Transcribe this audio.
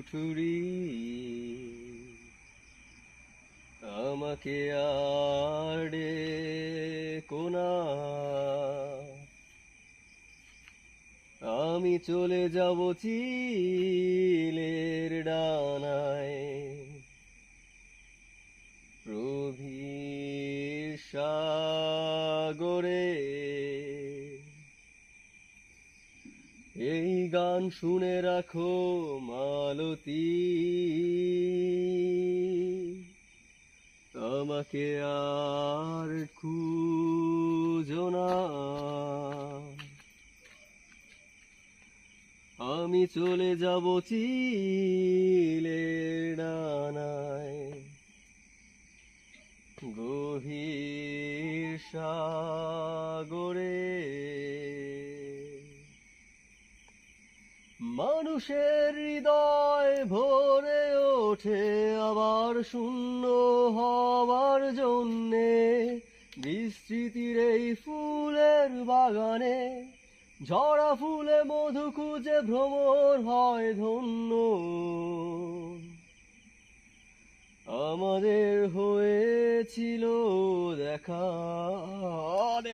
কুঠুরি আমাকে আর ডেকো না, আমি চলে যাব চিলের ডানায় প্রভীর সাগরে। এই গান শুনে রাখো মালতী, আমাকে আর খুঁজো না, আমি চলে যাব চিলের ডানায় গভীর সাগরে। মানুষের হৃদয় ভরে ওঠে আবার শূন্য হবার জন্যে, বিস্মৃতির এই ফুলের বাগানে ঝরা ফুলে মধু খুঁজে ভ্রমর হয় ধন্য। আমাদের হয়েছিল দেখা।